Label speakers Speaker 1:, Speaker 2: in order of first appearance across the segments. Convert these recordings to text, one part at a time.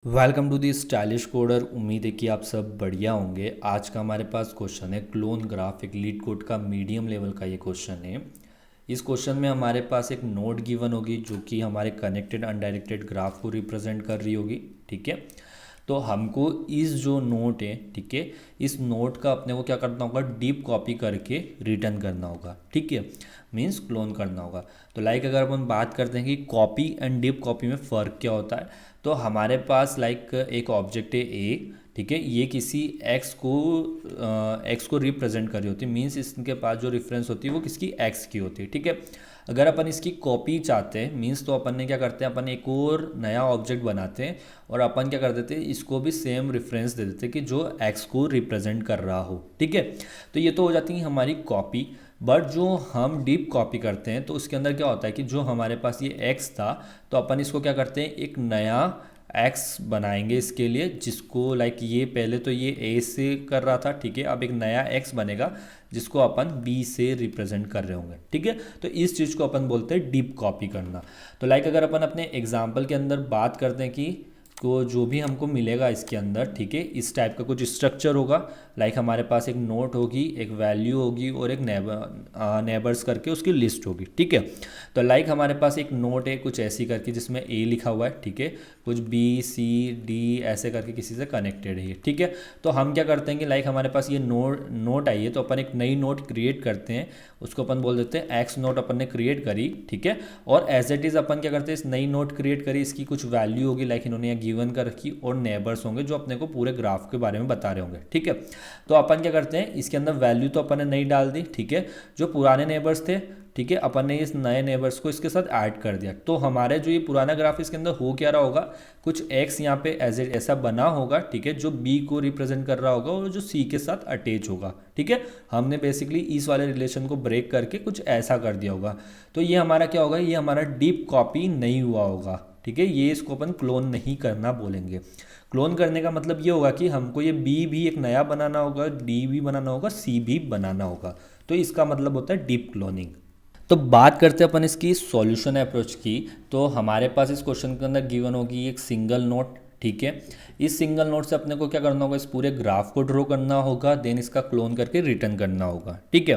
Speaker 1: Welcome to the stylish coder. उम्मीद है कि आप सब बढ़िया होंगे। आज का हमारे पास क्वेश्चन है क्लोन ग्राफ, एक लीड कोड का मीडियम लेवल का ये क्वेश्चन है। इस क्वेश्चन में हमारे पास एक नोड गिवन होगी जो कि हमारे कनेक्टेड अनडायरेक्टेड ग्राफ को रिप्रेजेंट कर रही होगी। ठीक है, तो हमको इस जो नोट है, ठीक है, इस नोट का अपने को क्या करना होगा, डीप कॉपी करके रिटर्न करना होगा। ठीक है, मीन्स क्लोन करना होगा। तो लाइक अगर अपन बात करते हैं कि कॉपी एंड डीप कॉपी में फ़र्क क्या होता है, तो हमारे पास लाइक एक ऑब्जेक्ट है ए, ठीक है, ये किसी एक्स को रिप्रेजेंट कर रही होती है, मीन्स इसके पास जो रेफरेंस होती है वो किसकी एक्स की होती है। ठीक है, अगर अपन इसकी कॉपी चाहते हैं मीन्स तो अपन ने क्या करते हैं, अपन एक और नया ऑब्जेक्ट बनाते हैं और अपन क्या कर देते हैं, इसको भी सेम रेफरेंस दे देते हैं कि जो एक्स को रिप्रेजेंट कर रहा हो। ठीक है, तो ये तो हो जाती है हमारी कॉपी। बट जो हम डीप कॉपी करते हैं तो उसके अंदर क्या होता है कि जो हमारे पास ये एक्स था तो अपन इसको क्या करते हैं, एक नया एक्स बनाएंगे इसके लिए, जिसको लाइक ये पहले तो ये ए से कर रहा था। ठीक है, अब एक नया एक्स बनेगा जिसको अपन बी से रिप्रेजेंट कर रहे होंगे। ठीक है, तो इस चीज़ को अपन बोलते हैं डीप कॉपी करना। तो लाइक अगर अपन अपने एग्जाम्पल के अंदर बात करते हैं कि को जो भी हमको मिलेगा इसके अंदर, ठीक है, इस टाइप का कुछ स्ट्रक्चर होगा। लाइक हमारे पास एक नोट होगी, एक वैल्यू होगी और एक नेबर्स करके उसकी लिस्ट होगी। ठीक है, तो लाइक हमारे पास एक नोट है कुछ ऐसी करके जिसमें ए लिखा हुआ है। ठीक है, कुछ बी सी डी ऐसे करके किसी से कनेक्टेड है ये। ठीक है, तो हम क्या करते हैं कि लाइक हमारे पास ये नोट आई है तो अपन एक नई नोट क्रिएट करते हैं, उसको अपन बोल देते हैं एक्स नोट अपन ने क्रिएट करी। ठीक है, और एज इट इज़ अपन क्या करते हैं, इस नई नोट क्रिएट करी, इसकी कुछ वैल्यू होगी लाइक इन्होंने यहाँ गिवन कर रखी और नेबर्स होंगे जो अपने को पूरे ग्राफ के बारे में बता रहे होंगे। ठीक है, तो अपन क्या करते हैं, इसके अंदर वैल्यू तो अपन ने नहीं डाल दी। ठीक है, जो पुराने नेबर्स थे, ठीक है, अपन ने इस नए नेबर्स को इसके साथ ऐड कर दिया। तो हमारे जो ये पुराना ग्राफ इसके अंदर हो क्या रहा होगा, कुछ एक्स यहाँ पे एज ऐसा बना होगा। ठीक है, जो बी को रिप्रेजेंट कर रहा होगा और जो सी के साथ अटैच होगा। ठीक है, हमने बेसिकली इस वाले रिलेशन को ब्रेक करके कुछ ऐसा कर दिया होगा। तो ये हमारा क्या होगा, ये हमारा डीप कॉपी नहीं हुआ होगा। ठीक है, ये इसको अपन क्लोन नहीं करना बोलेंगे। क्लोन करने का मतलब ये होगा कि हमको ये बी भी एक नया बनाना होगा, डी भी बनाना होगा, सी भी बनाना होगा। तो इसका मतलब होता है डीप क्लोनिंग। तो बात करते हैं अपन इसकी सॉल्यूशन अप्रोच की। तो हमारे पास इस क्वेश्चन के अंदर गिवन होगी एक सिंगल नोट। ठीक है, इस सिंगल नोट से अपने को क्या करना होगा, इस पूरे ग्राफ को ड्रॉ करना होगा, देन इसका क्लोन करके रिटर्न करना होगा। ठीक है,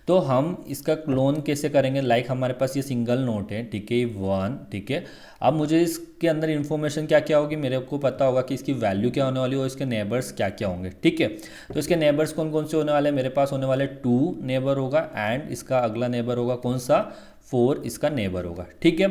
Speaker 1: तो हम इसका क्लोन कैसे करेंगे, लाइक हमारे पास ये सिंगल नोट है, ठीक है, वन। ठीक है, अब मुझे इसके अंदर इन्फॉर्मेशन क्या क्या होगी, मेरे को पता होगा कि इसकी वैल्यू क्या होने वाली है और इसके नेबर्स क्या क्या होंगे। ठीक है, तो इसके नेबर्स कौन कौन से होने वाले हैं, मेरे पास होने वाले 2 नेबर होगा एंड इसका अगला नेबर होगा कौन सा, 4 इसका नेबर होगा। ठीक है,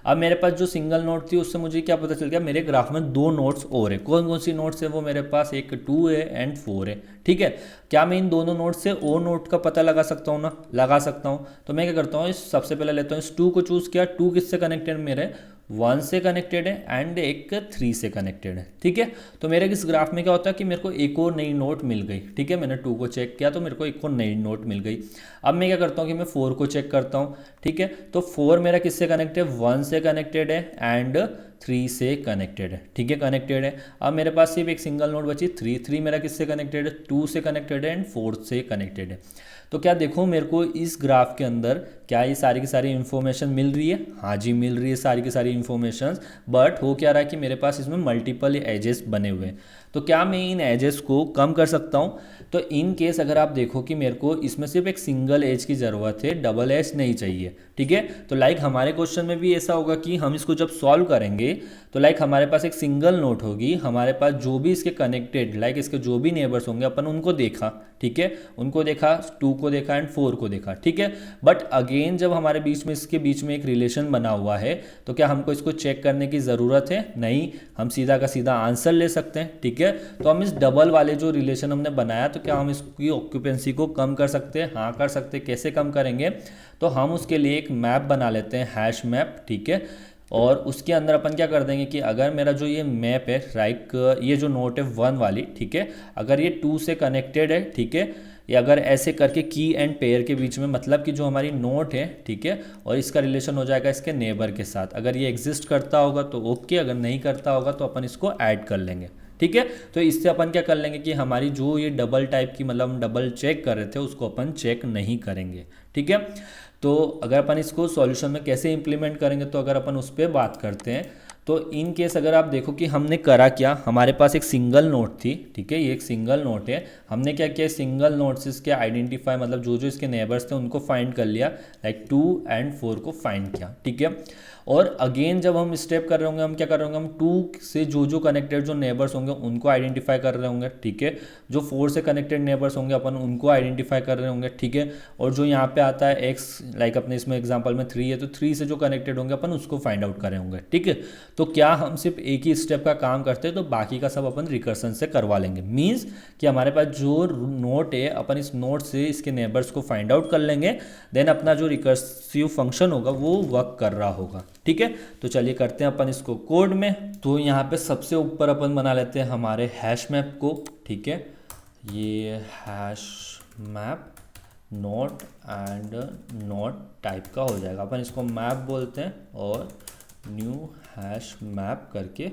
Speaker 1: अब मेरे पास जो सिंगल नोट थी उससे मुझे क्या पता चल गया, मेरे ग्राफ में 2 नोट्स और है। कौन कौन सी नोट्स है वो मेरे पास, एक 2 है एंड 4 है। ठीक है, क्या मैं इन दोनों नोट से ओ नोट का पता लगा सकता हूँ ना, लगा सकता हूँ। तो मैं क्या करता हूँ, इस सबसे पहले लेता हूँ इस 2 को चूज़ किया। 2 किससे कनेक्टेड, मेरे 1 से कनेक्टेड है एंड एक 3 से कनेक्टेड है। ठीक है, तो मेरे इस ग्राफ में क्या होता है कि मेरे को एक और नई नोट मिल गई। ठीक है, मैंने 2 को चेक किया तो मेरे को एक और नई नोट मिल गई। अब मैं क्या करता हूँ कि मैं 4 को चेक करता हूँ। ठीक है, तो 4 मेरा किससे कनेक्टेड है, 1 से कनेक्टेड है एंड 3 से कनेक्टेड है। ठीक है, कनेक्टेड है। अब मेरे पास सिर्फ एक सिंगल नोट बची 3। 3 मेरा किससे कनेक्टेड है, 2 से कनेक्टेड है एंड 4 से कनेक्टेड है। तो क्या देखो मेरे को इस ग्राफ के अंदर क्या ये सारी की सारी इन्फॉर्मेशन मिल रही है, हाँ जी मिल रही है सारी की सारी इन्फॉर्मेशन। बट हो क्या रहा है कि मेरे पास इसमें मल्टीपल एजेस बने हुए हैं। तो क्या मैं इन एजेस को कम कर सकता हूँ, तो इन केस अगर आप देखो कि मेरे को इसमें सिर्फ एक सिंगल एज की ज़रूरत है, डबल एज नहीं चाहिए। ठीक है, तो लाइक हमारे क्वेश्चन में भी ऐसा होगा कि हम इसको जब सॉल्व करेंगे तो लाइक हमारे पास एक सिंगल नोट होगी, हमारे पास जो भी इसके कनेक्टेड लाइक इसके जो भी नेबर्स होंगे अपन उनको देखा। ठीक है, उनको देखा, 2 को देखा एंड 4 को देखा। ठीक है, बट अगेन जब हमारे बीच में इसके बीच में एक रिलेशन बना हुआ है तो क्या हमको इसको चेक करने की ज़रूरत है, नहीं, हम सीधा का सीधा आंसर ले सकते हैं। ठीक है, तो हम इस डबल वाले जो रिलेशन हमने बनाया तो क्या हम इसकी ऑक्यूपेंसी को कम कर सकते हैं, हाँ कर सकते हैं। कैसे कम करेंगे, तो हम उसके लिए एक मैप बना लेते हैं, हैश मैप। ठीक है, और उसके अंदर अपन क्या कर देंगे कि अगर मेरा जो ये मैप है लाइक ये जो नोट है 1 वाली, ठीक है, अगर ये 2 से कनेक्टेड है, ठीक है, या अगर ऐसे करके की एंड पेयर के बीच में, मतलब कि जो हमारी नोट है, ठीक है, और इसका रिलेशन हो जाएगा इसके नेबर के साथ। अगर ये एग्जिस्ट करता होगा तो ओके, अगर नहीं करता होगा तो अपन इसको ऐड कर लेंगे। ठीक है, तो इससे अपन क्या कर लेंगे कि हमारी जो ये डबल टाइप की, मतलब हम डबल चेक कर रहे थे उसको अपन चेक नहीं करेंगे। ठीक है, तो अगर अपन इसको सॉल्यूशन में कैसे इंप्लीमेंट करेंगे, तो अगर अपन उस पर बात करते हैं तो इन केस अगर आप देखो कि हमने करा क्या, हमारे पास एक सिंगल नोट थी, ठीक है, ये एक सिंगल नोट है। हमने क्या किया, सिंगल नोट से इसके आइडेंटिफाई मतलब जो जो इसके नेबर्स थे उनको फाइंड कर लिया, लाइक 2 और 4 को फाइंड किया, ठीक है। और अगेन जब हम स्टेप कर रहे होंगे, हम क्या कर रहे होंगे, हम 2 से जो जो कनेक्टेड जो नेबर्स होंगे उनको आइडेंटिफाई कर रहे होंगे, ठीक है। जो 4 से कनेक्टेड नेबर्स होंगे अपन उनको आइडेंटिफाई कर रहे होंगे, ठीक है। और जो यहाँ पे आता है x, लाइक अपने इसमें एग्जांपल में 3 है, तो 3 से जो कनेक्टेड होंगे अपन उसको फाइंड आउट कर रहे होंगे, ठीक है। तो क्या हम सिर्फ एक ही स्टेप का काम करते हैं, तो बाकी का सब अपन रिकर्सन से करवा लेंगे। मीन्स कि हमारे पास जो नोट है, अपन इस नोट से इसके नेबर्स को फाइंड आउट कर लेंगे, देन अपना जो रिकर्सिव फंक्शन होगा वो वर्क कर रहा होगा, ठीक है। तो चलिए करते हैं अपन इसको कोड में। तो यहाँ पे सबसे ऊपर अपन बना लेते हैं हमारे हैश मैप को, ठीक है। ये hash map note and note type का हो जाएगा, अपन इसको मैप बोलते हैं और न्यू हैश मैप करके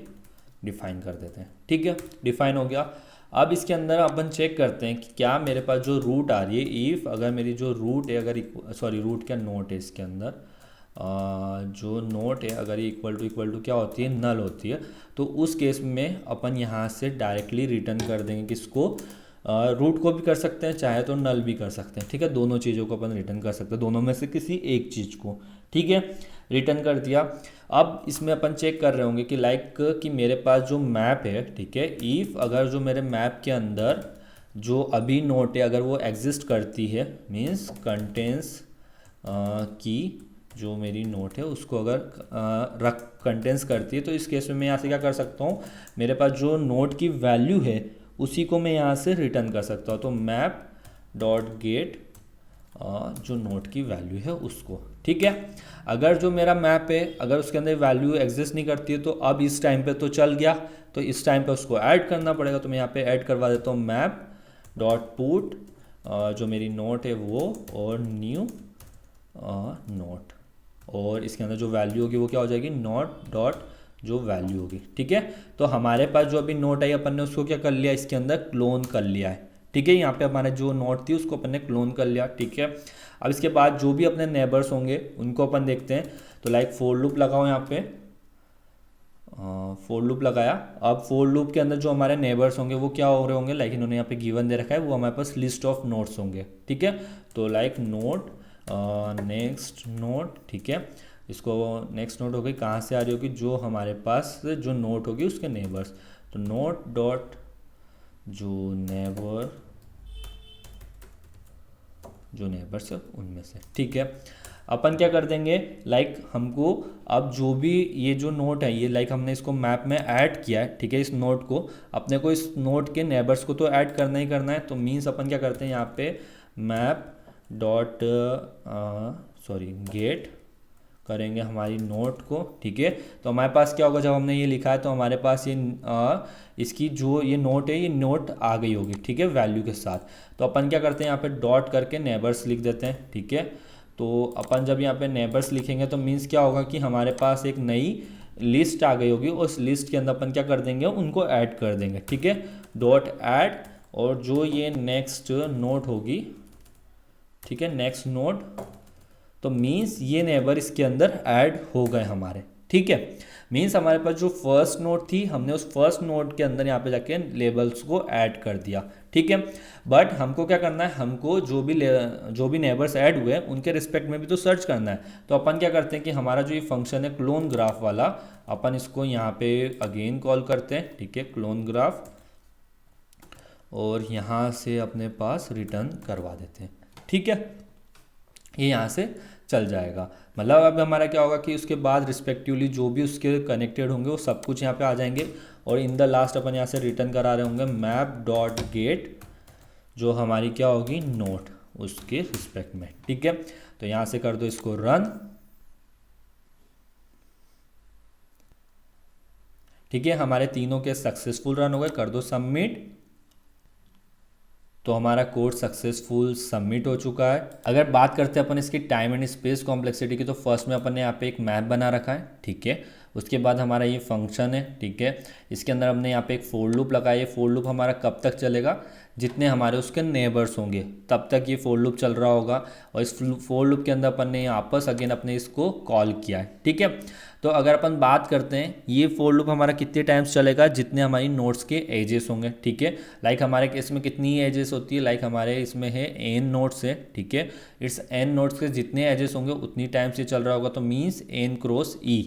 Speaker 1: डिफाइन कर देते हैं, ठीक है। डिफाइन हो गया। अब इसके अंदर अपन चेक करते हैं कि क्या मेरे पास जो रूट आ रही है, इफ़ अगर मेरी जो रूट है, अगर सॉरी रूट क्या नोट है इसके अंदर, जो नोट है अगर ये इक्वल टू क्या होती है, नल होती है, तो उस केस में अपन यहाँ से डायरेक्टली रिटर्न कर देंगे किसको, रूट को भी कर सकते हैं, चाहे तो नल भी कर सकते हैं, ठीक है। दोनों चीज़ों को अपन रिटर्न कर सकते हैं, दोनों में से किसी एक चीज़ को, ठीक है। रिटर्न कर दिया। अब इसमें अपन चेक कर रहे होंगे कि लाइक कि मेरे पास जो मैप है, ठीक है, इफ़ अगर जो मेरे मैप के अंदर जो अभी नोट है अगर वो एग्जिस्ट करती है, मीन्स कंटेंस की जो मेरी नोट है उसको अगर रख कंटेंस करती है, तो इस केस में मैं यहाँ से क्या कर सकता हूँ, मेरे पास जो नोट की वैल्यू है उसी को मैं यहाँ से रिटर्न कर सकता हूँ। तो मैप डॉट गेट जो नोट की वैल्यू है उसको, ठीक है। अगर जो मेरा मैप है अगर उसके अंदर वैल्यू एग्जिस्ट नहीं करती है, तो अब इस टाइम पे तो चल गया, तो इस टाइम पे उसको ऐड करना पड़ेगा। तो मैं यहाँ पे ऐड करवा देता हूँ मैप डॉट पुट जो मेरी नोट है वो, और न्यू नोट, और इसके अंदर जो वैल्यू होगी वो क्या हो जाएगी, नोट डॉट जो वैल्यू होगी, ठीक है। तो हमारे पास जो अभी नोट आई अपन ने उसको क्या कर लिया, इसके अंदर क्लोन कर लिया है, ठीक है। यहाँ पे हमारे जो नोट थी उसको अपन ने क्लोन कर लिया, ठीक है। अब इसके बाद जो भी अपने नेबर्स होंगे उनको अपन देखते हैं। तो लाइक फोर लूप लगाओ, यहाँ पे फोर लूप लगाया। अब फोर लूप के अंदर जो हमारे नेबर्स होंगे वो क्या हो रहे होंगे, लाइक इन्होंने यहाँ पे गिवन दे रखा है, वो हमारे पास लिस्ट ऑफ नोट्स होंगे, ठीक है। तो लाइक नोट नेक्स्ट नोट, ठीक है। इसको नेक्स्ट नोट हो गई, कहाँ से आ रही होगी, जो हमारे पास जो नोट होगी उसके नेबर्स। तो नोट डॉट जो नेबर्स है उनमें से, ठीक है। अपन क्या कर देंगे, लाइक हमको अब जो भी ये जो नोट है ये लाइक हमने इसको मैप में ऐड किया है, ठीक है। इस नोट को अपने को इस नोट के नेबर्स को तो ऐड करना ही करना है। तो मीन्स अपन क्या करते हैं, यहाँ पे मैप डॉट गेट करेंगे हमारी नोट को, ठीक है। तो हमारे पास क्या होगा, जब हमने ये लिखा है तो हमारे पास ये इसकी जो ये नोट है ये नोट आ गई होगी, ठीक है, वैल्यू के साथ। तो अपन क्या करते हैं, यहाँ पे डॉट करके नेबर्स लिख देते हैं, ठीक है। तो अपन जब यहाँ पे नेबर्स लिखेंगे तो मीन्स क्या होगा कि हमारे पास एक नई लिस्ट आ गई होगी, उस लिस्ट के अंदर अपन क्या कर देंगे, उनको ऐड कर देंगे, ठीक है। डॉट ऐड, और जो ये नेक्स्ट नोट होगी, ठीक है, नेक्स्ट नोट, तो मीन्स ये नेबर इसके अंदर ऐड हो गए हमारे, ठीक है। मीन्स हमारे पास जो फर्स्ट नोट थी हमने उस फर्स्ट नोट के अंदर यहाँ पे जाके लेबल्स को ऐड कर दिया, ठीक है। बट हमको क्या करना है, हमको जो भी नेबर्स ऐड हुए उनके रिस्पेक्ट में भी तो सर्च करना है। तो अपन क्या करते हैं कि हमारा जो ये फंक्शन है क्लोन ग्राफ वाला, अपन इसको यहाँ पे अगेन कॉल करते हैं, ठीक है, क्लोन ग्राफ, और यहाँ से अपने पास रिटर्न करवा देते हैं, ठीक है। ये यहाँ से चल जाएगा। मतलब अब हमारा क्या होगा कि उसके बाद रिस्पेक्टिवली जो भी उसके कनेक्टेड होंगे वो सब कुछ यहाँ पे आ जाएंगे, और इन द लास्ट अपन यहाँ से रिटर्न करा रहे होंगे मैप डॉट गेट जो हमारी क्या होगी, नोट, उसके रिस्पेक्ट में, ठीक है। तो यहाँ से कर दो इसको रन, ठीक है। हमारे तीनों के सक्सेसफुल रन हो गए, कर दो सबमिट। तो हमारा कोड सक्सेसफुल सबमिट हो चुका है। अगर बात करते हैं अपन इसकी टाइम एंड स्पेस कॉम्प्लेक्सिटी की, तो फर्स्ट में अपन ने यहाँ पे एक मैप बना रखा है, ठीक है। उसके बाद हमारा ये फंक्शन है, ठीक है। इसके अंदर हमने यहाँ पे एक फोर लूप लगाया। ये फोर लूप हमारा कब तक चलेगा, जितने हमारे उसके नेबर्स होंगे तब तक ये फोर लूप चल रहा होगा। और इस फोर लूप के अंदर अपन ने वापस अगेन अपने इसको कॉल किया है, ठीक है। तो अगर अपन बात करते हैं, ये फोर लूप हमारा कितने टाइम्स चलेगा, जितने हमारी नोड्स के एजेस होंगे, ठीक है। लाइक हमारे केस में कितनी एजेस होती है, लाइक हमारे इसमें है एन नोड्स है, ठीक है। इट्स एन नोड्स के जितने एजेस होंगे उतनी टाइम्स ये चल रहा होगा, तो मीन्स एन क्रॉस ई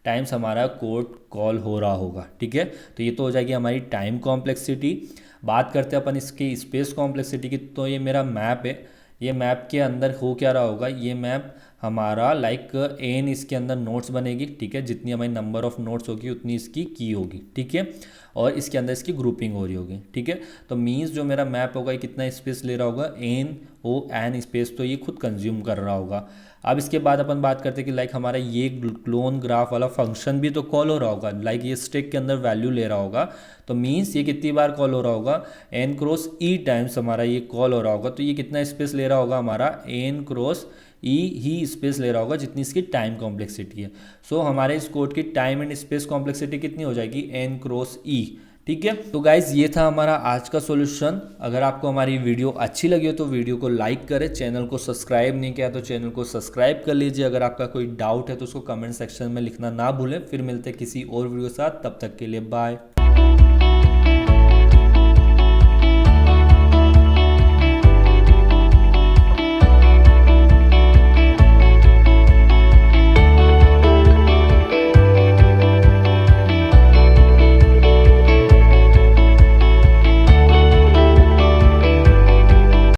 Speaker 1: टाइम्स हमारा कोड कॉल हो रहा होगा, ठीक है। तो ये तो हो जाएगी हमारी टाइम कॉम्प्लेक्सिटी। बात करते हैं अपन इसकी स्पेस कॉम्प्लेक्सिटी की। तो ये मेरा मैप है, ये मैप के अंदर हो क्या रहा होगा, ये मैप हमारा लाइक एन इसके अंदर नोट्स बनेगी, ठीक है। जितनी हमारी नंबर ऑफ नोट्स होगी उतनी इसकी की होगी, ठीक है। और इसके अंदर इसकी ग्रुपिंग हो रही होगी, ठीक है। तो मीन्स जो मेरा मैप होगा ये कितना स्पेस ले रहा होगा, एन ओ एन स्पेस तो ये खुद कंज्यूम कर रहा होगा। अब इसके बाद अपन बात करते हैं कि लाइक हमारा ये क्लोन ग्राफ वाला फंक्शन भी तो कॉल हो रहा होगा, लाइक ये स्टिक के अंदर वैल्यू ले रहा होगा। तो मीन्स ये कितनी बार कॉल हो रहा होगा, एन क्रॉस ई टाइम्स हमारा ये कॉल हो रहा होगा। तो ये कितना स्पेस ले रहा होगा हमारा, एन क्रॉस ई ही स्पेस ले रहा होगा जितनी इसकी टाइम कॉम्प्लेक्सिटी है। सो हमारे इस कोड की टाइम एंड स्पेस कॉम्प्लेक्सिटी कितनी हो जाएगी, एन क्रॉस ई, ठीक है। तो गाइज ये था हमारा आज का सॉल्यूशन। अगर आपको हमारी वीडियो अच्छी लगी हो तो वीडियो को लाइक करें, चैनल को सब्सक्राइब नहीं किया तो चैनल को सब्सक्राइब कर लीजिए। अगर आपका कोई डाउट है तो उसको कमेंट सेक्शन में लिखना ना भूलें। फिर मिलते हैं किसी और वीडियो के साथ, तब तक के लिए बाय।